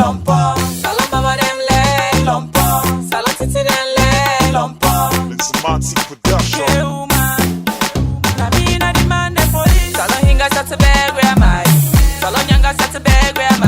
lompo. Salon mama dem le lompo. Salon titi dem le lompo. It's a Monty production. Na me na the man the police. Salon hinga sa te beg where am I? Salon yanga sa te beg where am I?